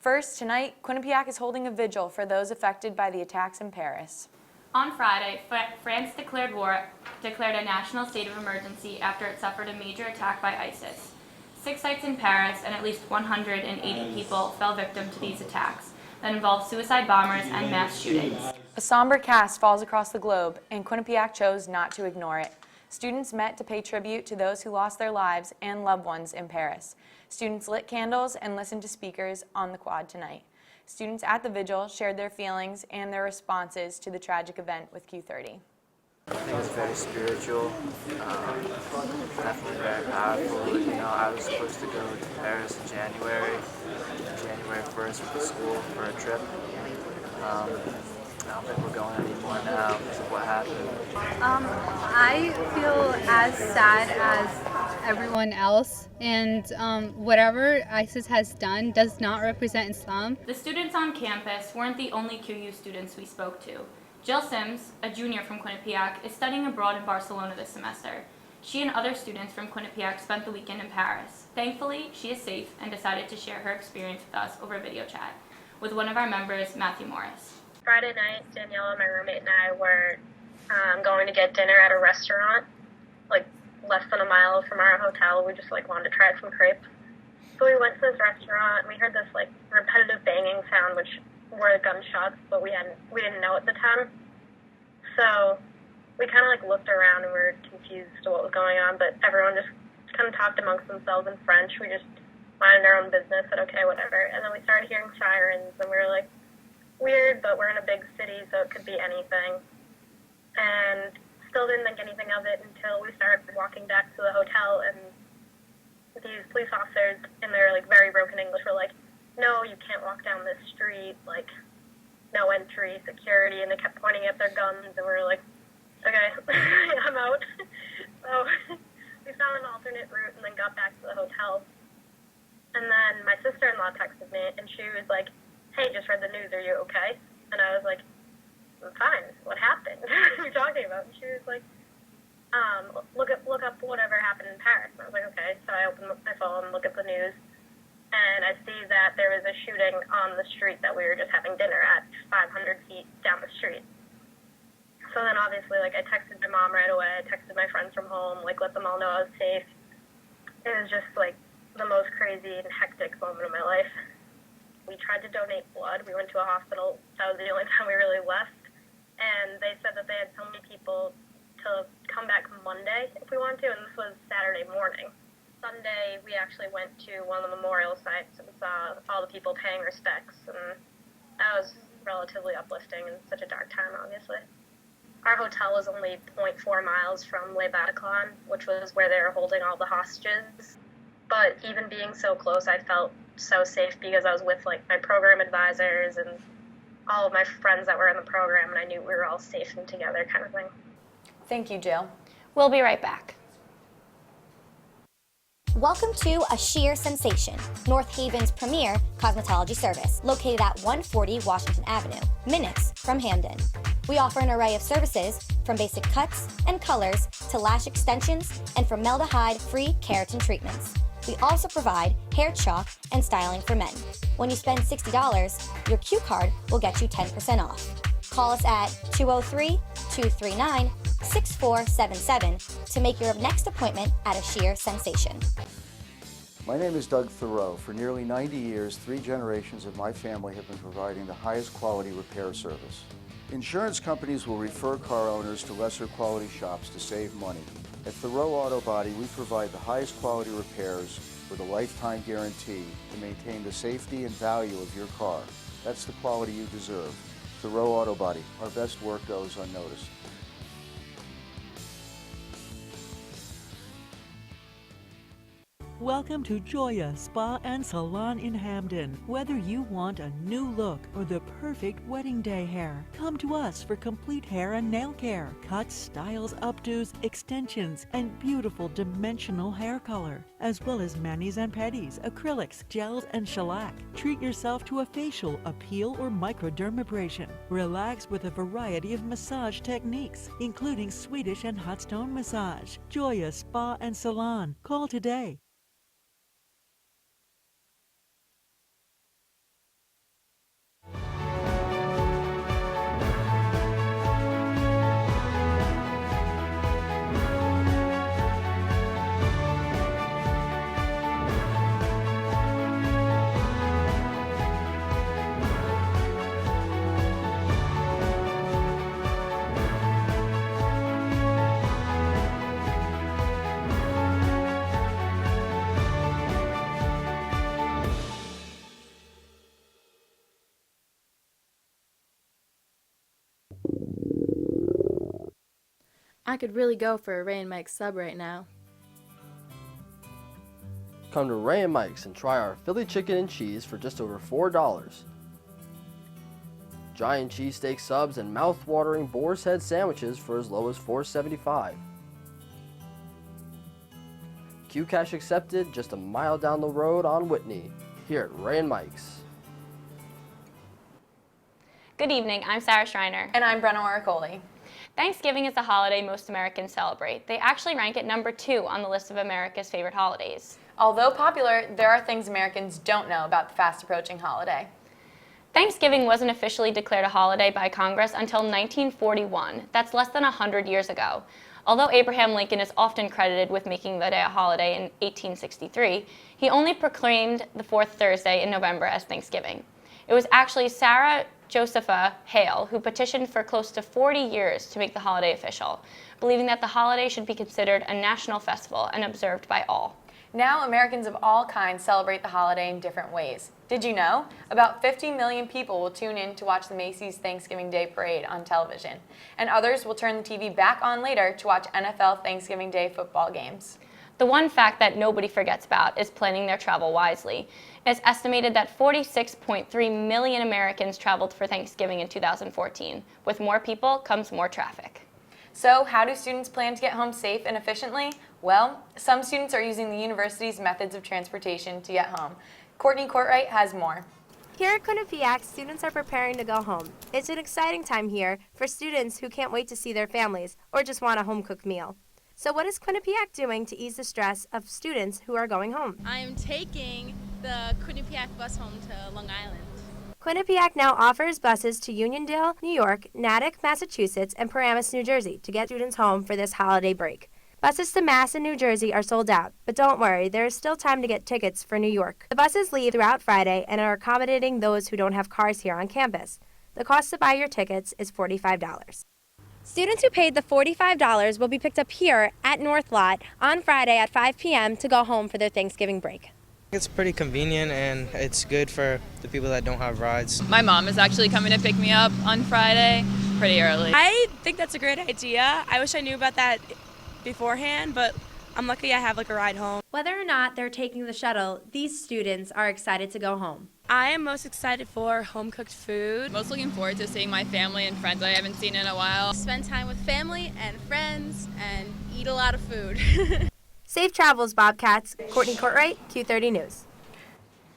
First, tonight, Quinnipiac is holding a vigil for those affected by the attacks in Paris. On Friday, France declared a national state of emergency after it suffered a major attack by ISIS. 6 sites in Paris and at least 180 people fell victim to these attacks that involved suicide bombers and mass shootings. A somber cast falls across the globe, and Quinnipiac chose not to ignore it. Students met to pay tribute to those who lost their lives and loved ones in Paris. Students lit candles and listened to speakers on the quad tonight. Students at the vigil shared their feelings and their responses to the tragic event with Q30. I think it's very spiritual, definitely very powerful. You know, I was supposed to go to Paris in January 1st with the school for a trip. I don't think we're going anymore now because of what happened. I feel as sad as everyone else, and whatever ISIS has done does not represent Islam. The students on campus weren't the only QU students we spoke to. Jill Sims, a junior from Quinnipiac, is studying abroad in Barcelona this semester. She and other students from Quinnipiac spent the weekend in Paris. Thankfully, she is safe and decided to share her experience with us over video chat with one of our members, Matthew Morris. Friday night, Daniela, my roommate, and I were going to get dinner at a restaurant, like less than a mile from our hotel. We just wanted to try some crepes. So we went to this restaurant and we heard this repetitive banging sound, which were gunshots, but we didn't know at the time. So we kind of looked around and we were confused as to what was going on, but everyone just kind of talked amongst themselves in French. We just minded our own business, said okay, whatever. And then we started hearing sirens and we were like, weird, but we're in a big city, so it could be anything. And still didn't think anything of it until we started walking back to the hotel, and these police officers in their very broken English were like, no, you can't walk down this street, no entry, security, and they kept pointing at their guns, and we were like, okay, I'm out. So we found an alternate route and then got back to the hotel. And then my sister-in-law texted me, and she was like, hey, just read the news, are you okay? And I was like, I'm fine, what happened? What are you talking about? And she was like, look up whatever happened in Paris. And I was like, okay. So I opened my phone and look at the news, and I see that there was a shooting on the street that we were just having dinner at, 500 feet down the street. So then obviously, I texted my mom right away, I texted my friends from home, let them all know I was safe. It was just, the most crazy and hectic moment of my life. We tried to donate blood. We went to a hospital. That was the only time we really left. And they said that they had so many people to come back Monday if we wanted to, and this was Saturday morning. Sunday, we actually went to one of the memorial sites and saw all the people paying respects, and that was relatively uplifting in such a dark time, obviously. Our hotel was only 0.4 miles from Le Bataclan, which was where they were holding all the hostages. But even being so close, I felt so safe because I was with my program advisors and all of my friends that were in the program, and I knew we were all safe and together kind of thing. Thank you, Jill. We'll be right back. Welcome to A Sheer Sensation, North Haven's premier cosmetology service, located at 140 Washington Avenue, minutes from Hamden. We offer an array of services from basic cuts and colors to lash extensions and formaldehyde-free keratin treatments. We also provide hair chalk and styling for men. When you spend $60, your Q card will get you 10% off. Call us at 203-239-6477 to make your next appointment at A Sheer Sensation. My name is Doug Thoreau. For nearly 90 years, 3 generations of my family have been providing the highest quality repair service. Insurance companies will refer car owners to lesser quality shops to save money. At Thoreau Auto Body, we provide the highest quality repairs with a lifetime guarantee to maintain the safety and value of your car. That's the quality you deserve. Thoreau Auto Body, our best work goes unnoticed. Welcome to Joya Spa and Salon in Hamden. Whether you want a new look or the perfect wedding day hair, come to us for complete hair and nail care, cuts, styles, updos, extensions, and beautiful dimensional hair color, as well as manis and pedis, acrylics, gels, and shellac. Treat yourself to a facial, a peel, or microdermabrasion. Relax with a variety of massage techniques, including Swedish and hot stone massage. Joya Spa and Salon. Call today. I could really go for a Ray and Mike's sub right now. Come to Ray and Mike's and try our Philly chicken and cheese for just over $4. Giant cheesesteak subs and mouth-watering boar's head sandwiches for as low as $4.75. Q-Cash accepted just a mile down the road on Whitney, here at Ray and Mike's. Good evening, I'm Sarah Schreiner. And I'm Brenna Oricoli. Thanksgiving is the holiday most Americans celebrate. They actually rank at number 2 on the list of America's favorite holidays. Although popular, there are things Americans don't know about the fast approaching holiday. Thanksgiving wasn't officially declared a holiday by Congress until 1941. That's less than 100 years ago. Although Abraham Lincoln is often credited with making the day a holiday in 1863, he only proclaimed the fourth Thursday in November as Thanksgiving. It was actually Sarah Josepha Hale who petitioned for close to 40 years to make the holiday official, believing that the holiday should be considered a national festival and observed by all. Now, Americans of all kinds celebrate the holiday in different ways. Did you know? About 50 million people will tune in to watch the Macy's Thanksgiving Day Parade on television, and others will turn the TV back on later to watch NFL Thanksgiving Day football games. The one fact that nobody forgets about is planning their travel wisely. It's estimated that 46.3 million Americans traveled for Thanksgiving in 2014. With more people comes more traffic. So, how do students plan to get home safe and efficiently? Well, some students are using the university's methods of transportation to get home. Courtney Courtwright has more. Here at Quinnipiac, students are preparing to go home. It's an exciting time here for students who can't wait to see their families or just want a home-cooked meal. So what is Quinnipiac doing to ease the stress of students who are going home? I'm taking the Quinnipiac bus home to Long Island. Quinnipiac now offers buses to Uniondale, New York, Natick, Massachusetts, and Paramus, New Jersey to get students home for this holiday break. Buses to Mass and New Jersey are sold out, but don't worry, there is still time to get tickets for New York. The buses leave throughout Friday and are accommodating those who don't have cars here on campus. The cost to buy your tickets is $45. Students who paid the $45 will be picked up here at North Lot on Friday at 5 p.m. to go home for their Thanksgiving break. It's pretty convenient and it's good for the people that don't have rides. My mom is actually coming to pick me up on Friday pretty early. I think that's a great idea. I wish I knew about that beforehand, but I'm lucky I have a ride home. Whether or not they're taking the shuttle, these students are excited to go home. I am most excited for home-cooked food. Most looking forward to seeing my family and friends I haven't seen in a while. Spend time with family and friends and eat a lot of food. Safe travels, Bobcats. Courtney Courtwright, Q30 News.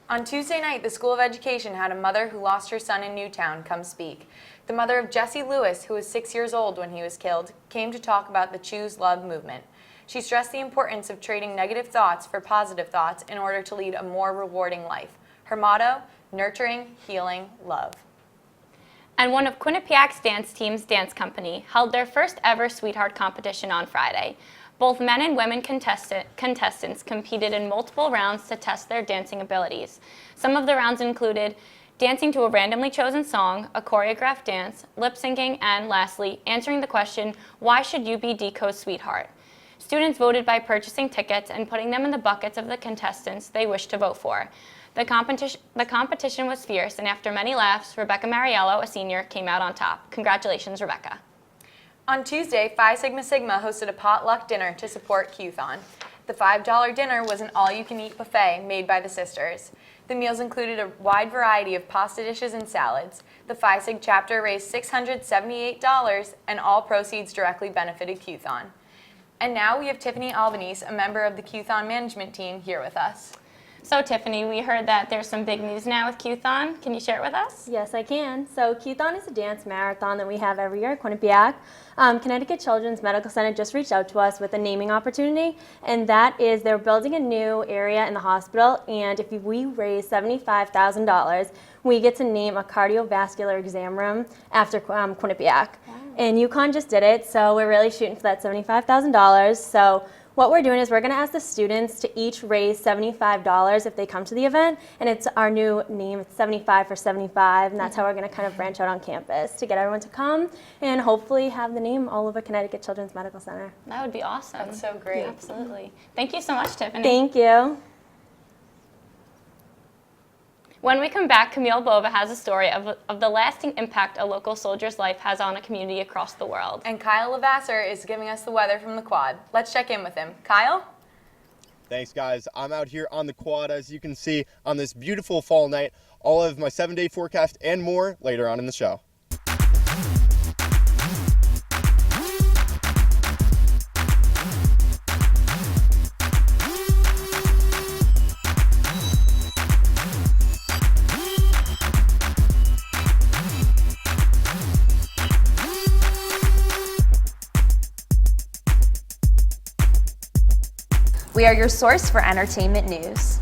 On Tuesday night, the School of Education had a mother who lost her son in Newtown come speak. The mother of Jesse Lewis, who was 6 years old when he was killed, came to talk about the Choose Love movement. She stressed the importance of trading negative thoughts for positive thoughts in order to lead a more rewarding life. Her motto, nurturing, healing, love. And one of Quinnipiac's dance team's dance company held their first ever Sweetheart competition on Friday. Both men and women contestants competed in multiple rounds to test their dancing abilities. Some of the rounds included dancing to a randomly chosen song, a choreographed dance, lip syncing, and lastly, answering the question, why should you be Deco's sweetheart? Students voted by purchasing tickets and putting them in the buckets of the contestants they wished to vote for. The competition was fierce, and after many laughs, Rebecca Mariello, a senior, came out on top. Congratulations, Rebecca. On Tuesday, Phi Sigma Sigma hosted a potluck dinner to support Q-thon. The $5 dinner was an all-you-can-eat buffet made by the sisters. The meals included a wide variety of pasta dishes and salads. The Phi Sig chapter raised $678, and all proceeds directly benefited Q-thon. And now we have Tiffany Albanese, a member of the Q-thon management team, here with us. So Tiffany, we heard that there's some big news now with Q-thon. Can you share it with us? Yes, I can. So Q-thon is a dance marathon that we have every year at Quinnipiac. Connecticut Children's Medical Center just reached out to us with a naming opportunity, and that is they're building a new area in the hospital, and if we raise $75,000, we get to name a cardiovascular exam room after Quinnipiac. Wow. And UConn just did it, so we're really shooting for that $75,000. So what we're doing is we're going to ask the students to each raise $75 if they come to the event, and it's our new name, it's 75 for 75, and that's how we're going to kind of branch out on campus to get everyone to come and hopefully have the name all over Connecticut Children's Medical Center. That would be awesome. That's so great. Yeah, absolutely. Thank you so much, Tiffany. Thank you. When we come back, Camille Bova has a story of the lasting impact a local soldier's life has on a community across the world. And Kyle Lavasser is giving us the weather from the quad. Let's check in with him. Kyle? Thanks, guys. I'm out here on the quad, as you can see, on this beautiful fall night. All of my 7-day forecast and more later on in the show. We are your source for entertainment news.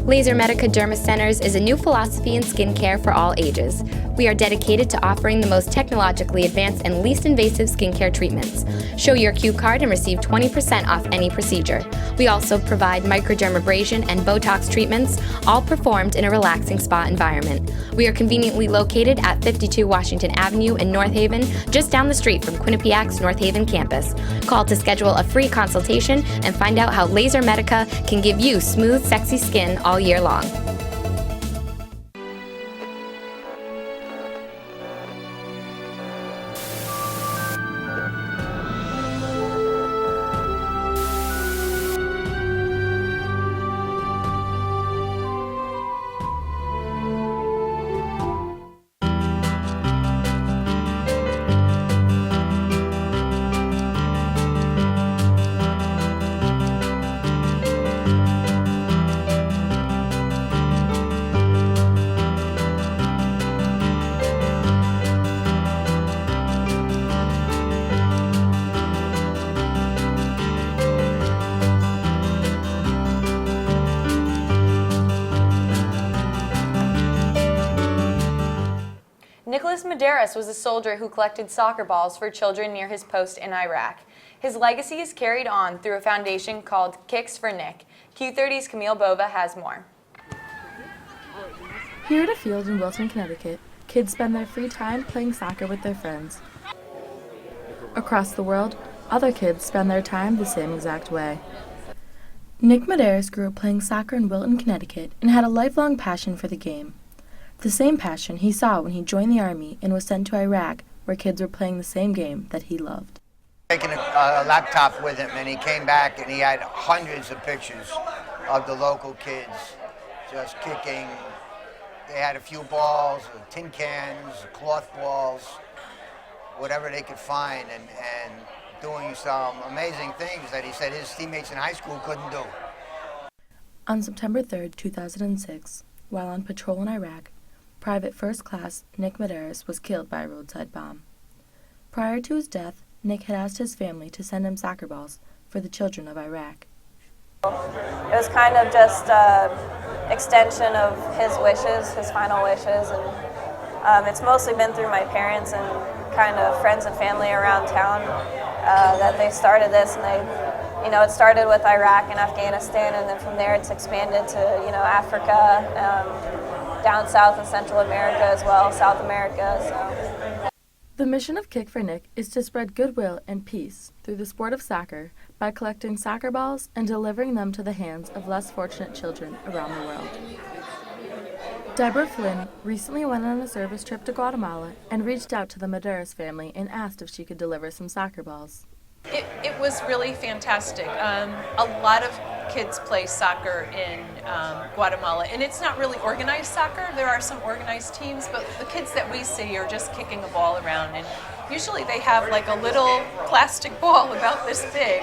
Laser Medica Derma Centers is a new philosophy in skincare for all ages. We are dedicated to offering the most technologically advanced and least invasive skincare treatments. Show your Q card and receive 20% off any procedure. We also provide microdermabrasion and Botox treatments, all performed in a relaxing spa environment. We are conveniently located at 52 Washington Avenue in North Haven, just down the street from Quinnipiac's North Haven campus. Call to schedule a free consultation and find out how Laser Medica can give you smooth, sexy skin all year long. Nicholas Medeiros was a soldier who collected soccer balls for children near his post in Iraq. His legacy is carried on through a foundation called Kicks for Nick. Q30's Camille Bova has more. Here at a field in Wilton, Connecticut, kids spend their free time playing soccer with their friends. Across the world, other kids spend their time the same exact way. Nick Medeiros grew up playing soccer in Wilton, Connecticut, and had a lifelong passion for the game. The same passion he saw when he joined the Army and was sent to Iraq, where kids were playing the same game that he loved. Taking a laptop with him, and he came back and he had hundreds of pictures of the local kids just kicking. They had a few balls, tin cans, cloth balls, whatever they could find, and doing some amazing things that he said his teammates in high school couldn't do. On September 3rd, 2006, while on patrol in Iraq, Private First Class Nick Medeiros was killed by a roadside bomb. Prior to his death, Nick had asked his family to send him soccer balls for the children of Iraq. It was kind of just an extension of his wishes, his final wishes, and it's mostly been through my parents and kind of friends and family around town that they started this, and it started with Iraq and Afghanistan, and then from there it's expanded to, Africa, down South and Central America as well, South America. So. The mission of Kick for Nick is to spread goodwill and peace through the sport of soccer by collecting soccer balls and delivering them to the hands of less fortunate children around the world. Deborah Flynn recently went on a service trip to Guatemala and reached out to the Medeiros family and asked if she could deliver some soccer balls. It was really fantastic. A lot of kids play soccer in Guatemala, and it's not really organized soccer. There are some organized teams, but the kids that we see are just kicking a ball around, and usually they have like a little plastic ball about this big.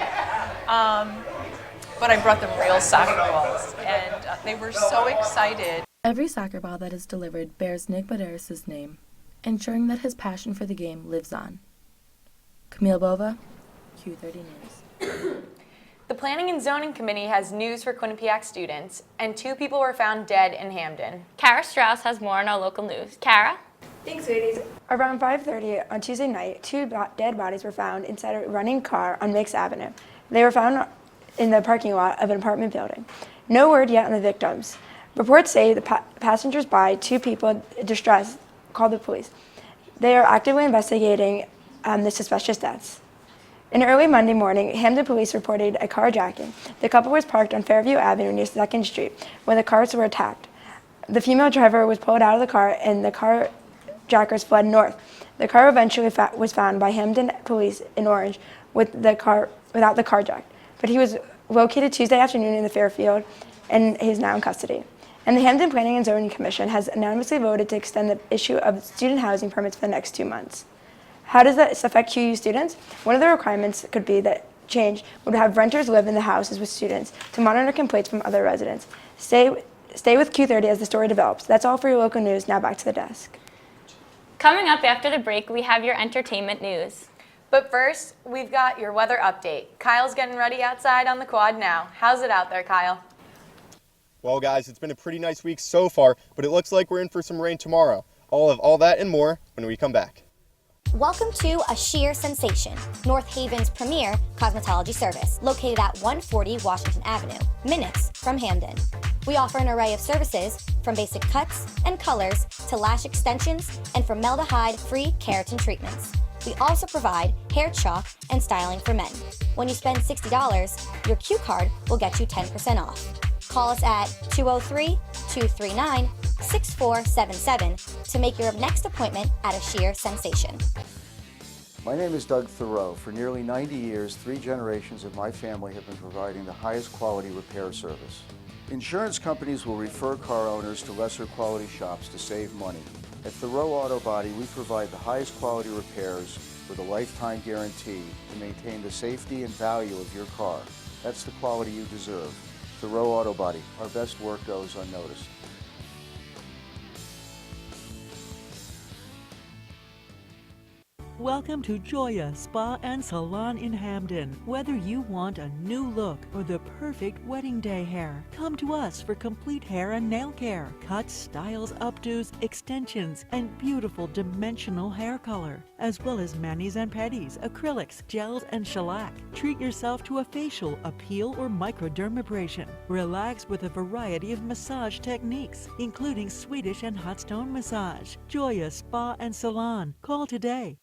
But I brought them real soccer balls, and they were so excited. Every soccer ball that is delivered bears Nick Medeiros' name, ensuring that his passion for the game lives on. Camille Bova, Q30 News. The Planning and Zoning Committee has news for Quinnipiac students, and 2 people were found dead in Hamden. Kara Strauss has more on our local news. Kara? Thanks, ladies. Around 5:30 on Tuesday night, 2 dead bodies were found inside a running car on Mix Avenue. They were found in the parking lot of an apartment building. No word yet on the victims. Reports say the passengers by 2 people in distress called the police. They are actively investigating the suspicious deaths. In early Monday morning, Hamden police reported a carjacking. The couple was parked on Fairview Avenue near 2nd Street when the cars were attacked. The female driver was pulled out of the car and the carjackers fled north. The car eventually was found by Hamden police in Orange without the carjacked, but he was located Tuesday afternoon in the Fairfield and he is now in custody. And the Hamden Planning and Zoning Commission has unanimously voted to extend the issue of student housing permits for the next 2 months. How does this affect QU students? One of the requirements could be that change would have renters live in the houses with students to monitor complaints from other residents. Stay with Q30 as the story develops. That's all for your local news. Now back to the desk. Coming up after the break, we have your entertainment news. But first, we've got your weather update. Kyle's getting ready outside on the quad now. How's it out there, Kyle? Well, guys, it's been a pretty nice week so far, but it looks like we're in for some rain tomorrow. All that and more when we come back. Welcome to A Sheer Sensation, North Haven's premier cosmetology service, located at 140 Washington Avenue, minutes from Hamden. We offer an array of services from basic cuts and colors to lash extensions and formaldehyde-free keratin treatments. We also provide hair chalk and styling for men. When you spend $60, your Q card will get you 10% off. Call us at 203-239-6477 to make your next appointment at A Sheer Sensation. My name is Doug Thoreau. For nearly 90 years, 3 generations of my family have been providing the highest quality repair service. Insurance companies will refer car owners to lesser quality shops to save money. At Thoreau Auto Body, we provide the highest quality repairs with a lifetime guarantee to maintain the safety and value of your car. That's the quality you deserve. Thoreau Auto Body, our best work goes unnoticed. Welcome to Joya Spa and Salon in Hamden. Whether you want a new look or the perfect wedding day hair, come to us for complete hair and nail care, cuts, styles, updos, extensions, and beautiful dimensional hair color, as well as manis and pedis, acrylics, gels, and shellac. Treat yourself to a facial, a peel, or microdermabrasion. Relax with a variety of massage techniques, including Swedish and hot stone massage. Joya Spa and Salon. Call today.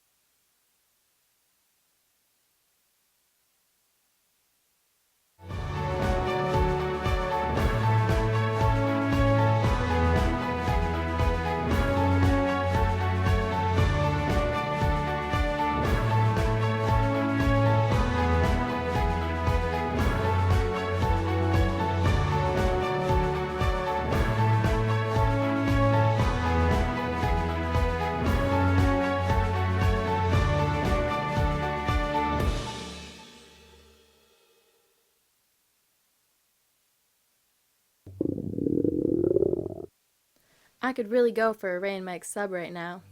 I could really go for a Ray and Mike's sub right now.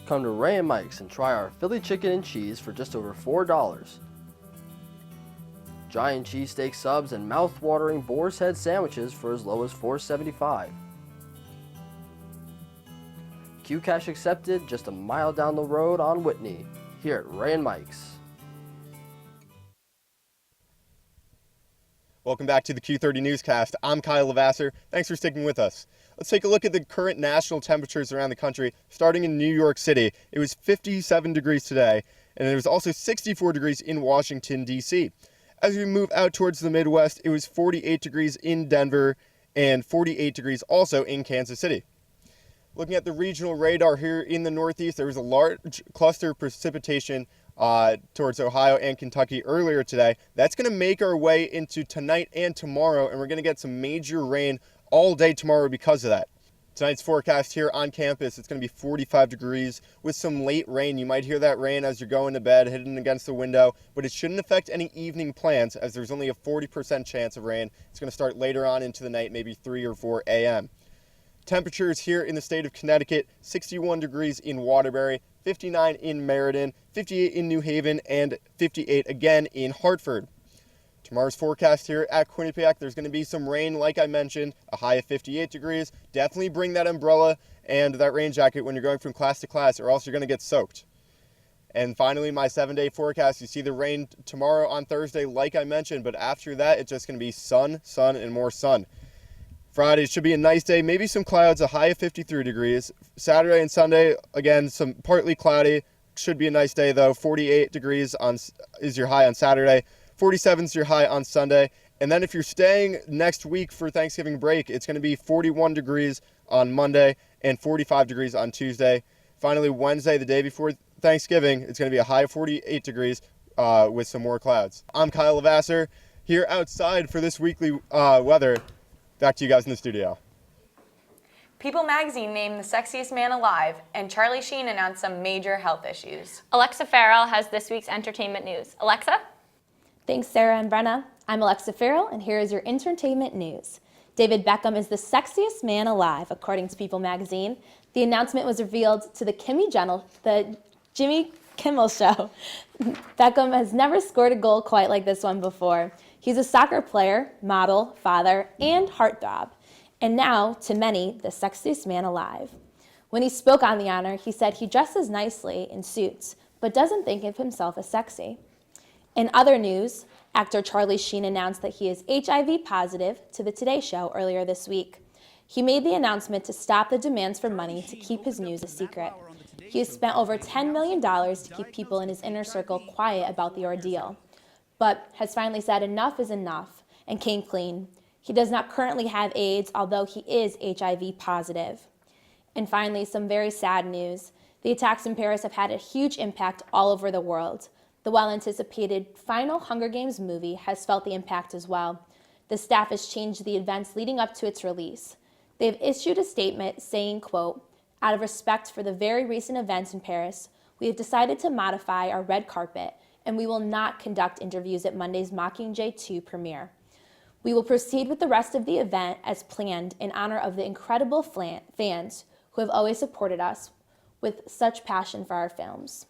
Come to Ray and Mike's and try our Philly chicken and cheese for just over $4. Giant cheesesteak subs and mouth-watering boar's head sandwiches for as low as $4.75. Q Cash accepted just a mile down the road on Whitney, here at Ray and Mike's. Welcome back to the Q30 Newscast. I'm Kyle Lavasser. Thanks for sticking with us. Let's take a look at the current national temperatures around the country. Starting in New York City, it was 57 degrees today, and it was also 64 degrees in Washington, D.C. As we move out towards the Midwest, it was 48 degrees in Denver and 48 degrees also in Kansas City. Looking at the regional radar here in the Northeast, there was a large cluster of precipitation towards Ohio and Kentucky earlier today. That's going to make our way into tonight and tomorrow, and we're going to get some major rain all day tomorrow because of that. Tonight's forecast here on campus, it's going to be 45 degrees with some late rain. You might hear that rain as you're going to bed, hitting against the window, but it shouldn't affect any evening plans as there's only a 40% chance of rain. It's going to start later on into the night, maybe 3 or 4 a.m. Temperatures here in the state of Connecticut, 61 degrees in Waterbury, 59 in Meriden, 58 in New Haven, and 58 again in Hartford. Tomorrow's forecast here at Quinnipiac, there's going to be some rain, like I mentioned, a high of 58 degrees. Definitely bring that umbrella and that rain jacket when you're going from class to class, or else you're going to get soaked. And finally, my 7-day forecast, you see the rain tomorrow on Thursday, like I mentioned, but after that, it's just going to be sun, sun, and more sun. Friday should be a nice day, maybe some clouds, a high of 53 degrees. Saturday and Sunday, again, some partly cloudy, should be a nice day though. 48 degrees is your high on Saturday. 47 is your high on Sunday. And then if you're staying next week for Thanksgiving break, it's going to be 41 degrees on Monday and 45 degrees on Tuesday. Finally, Wednesday, the day before Thanksgiving, it's going to be a high of 48 degrees with some more clouds. I'm Kyle Lavasser here outside for this weekly weather. Back to you guys in the studio. People magazine named the sexiest man alive, and Charlie Sheen announced some major health issues. Alexa Farrell has this week's entertainment news. Alexa? Thanks, Sarah and Brenna. I'm Alexa Farrell, and here is your entertainment news. David Beckham is the sexiest man alive, according to People magazine. The announcement was revealed to the Jimmy Kimmel Show. Beckham has never scored a goal quite like this one before. He's a soccer player, model, father, and heartthrob. And now, to many, the sexiest man alive. When he spoke on the honor, he said he dresses nicely in suits, but doesn't think of himself as sexy. In other news, actor Charlie Sheen announced that he is HIV positive to the Today Show earlier this week. He made the announcement to stop the demands for money to keep his news a secret. He has spent over $10 million to keep people in his inner circle quiet about the ordeal, but has finally said enough is enough and came clean. He does not currently have AIDS, although he is HIV positive. And finally, some very sad news. The attacks in Paris have had a huge impact all over the world. The well-anticipated final Hunger Games movie has felt the impact as well. The staff has changed the events leading up to its release. They have issued a statement saying, quote, "Out of respect for the very recent events in Paris, we have decided to modify our red carpet, and we will not conduct interviews at Monday's Mockingjay 2 premiere. We will proceed with the rest of the event as planned in honor of the incredible fans who have always supported us with such passion for our films.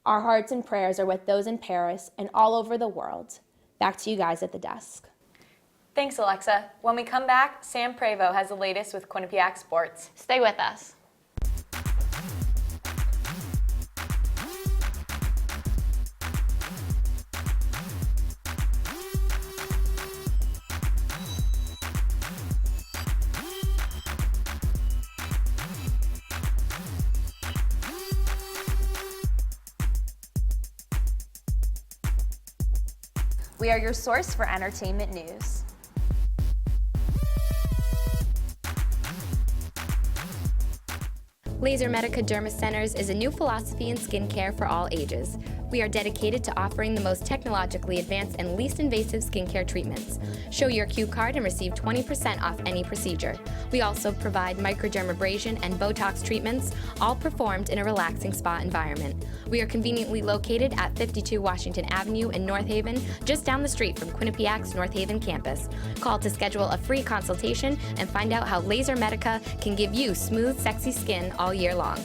Our hearts and prayers are with those in Paris and all over the world." Back to you guys at the desk. Thanks, Alexa. When we come back, Sam Prevost has the latest with Quinnipiac Sports. Stay with us. We are your source for entertainment news. Laser Medica Derma Centers is a new philosophy in skincare for all ages. We are dedicated to offering the most technologically advanced and least invasive skincare treatments. Show your Q card and receive 20% off any procedure. We also provide microdermabrasion and Botox treatments, all performed in a relaxing spa environment. We are conveniently located at 52 Washington Avenue in North Haven, just down the street from Quinnipiac's North Haven campus. Call to schedule a free consultation and find out how Laser Medica can give you smooth, sexy skin all year long.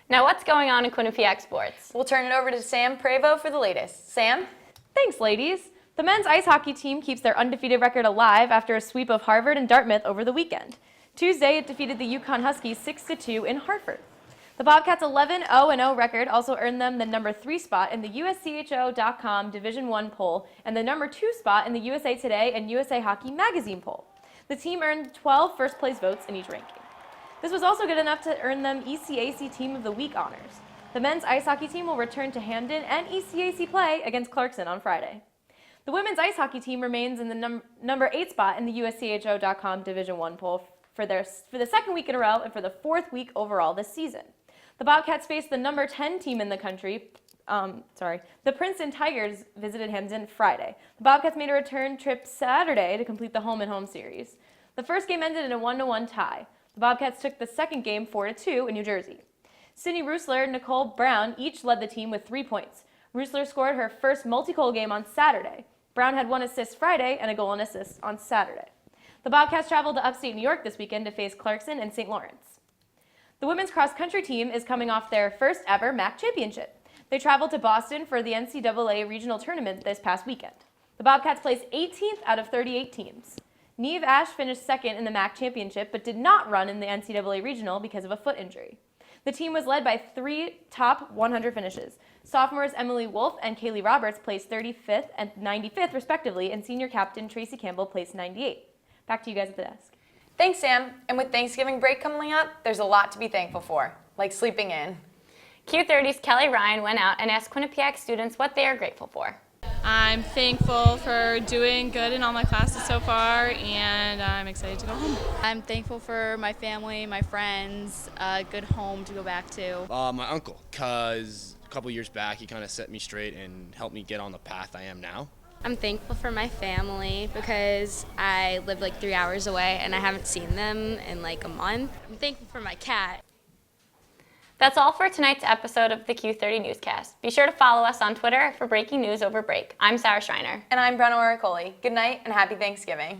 Now, what's going on in Quinnipiac sports? We'll turn it over to Sam Prevost for the latest. Sam? Thanks, ladies. The men's ice hockey team keeps their undefeated record alive after a sweep of Harvard and Dartmouth over the weekend. Tuesday, it defeated the Yukon Huskies 6-2 in Hartford. The Bobcats' 11-0-0 record also earned them the number 3 spot in the USCHO.com Division I poll and the number 2 spot in the USA Today and USA Hockey Magazine poll. The team earned 12 first-place votes in each ranking. This was also good enough to earn them ECAC Team of the Week honors. The men's ice hockey team will return to Hamden and ECAC play against Clarkson on Friday. The women's ice hockey team remains in the number 8 spot in the USCHO.com Division I poll for the second week in a row and for the 4th week overall this season. The Bobcats faced the number 10 team in the country. The Princeton Tigers visited Hamden Friday. The Bobcats made a return trip Saturday to complete the home-and-home series. The first game ended in a 1-1 tie. The Bobcats took the second game 4-2 in New Jersey. Sydney Roosler and Nicole Brown each led the team with 3 points. Roosler scored her first multi-goal game on Saturday. Brown had 1 assist Friday and a goal and assist on Saturday. The Bobcats traveled to upstate New York this weekend to face Clarkson and St. Lawrence. The women's cross-country team is coming off their first ever MAC championship. They traveled to Boston for the NCAA regional tournament this past weekend. The Bobcats placed 18th out of 38 teams. Neve Ash finished second in the MAC championship, but did not run in the NCAA regional because of a foot injury. The team was led by 3 top 100 finishes. Sophomores Emily Wolf and Kaylee Roberts placed 35th and 95th respectively, and senior captain Tracy Campbell placed 98th. Back to you guys at the desk. Thanks, Sam. And with Thanksgiving break coming up, there's a lot to be thankful for, like sleeping in. Q30's Kelly Ryan went out and asked Quinnipiac students what they are grateful for. I'm thankful for doing good in all my classes so far, and I'm excited to go home. I'm thankful for my family, my friends, a good home to go back to. My uncle, because a couple years back he kind of set me straight and helped me get on the path I am now. I'm thankful for my family because I live like 3 hours away and I haven't seen them in like a month. I'm thankful for my cat. That's all for tonight's episode of the Q30 Newscast. Be sure to follow us on Twitter for breaking news over break. I'm Sarah Schreiner. And I'm Brenna Oricoli. Good night and happy Thanksgiving.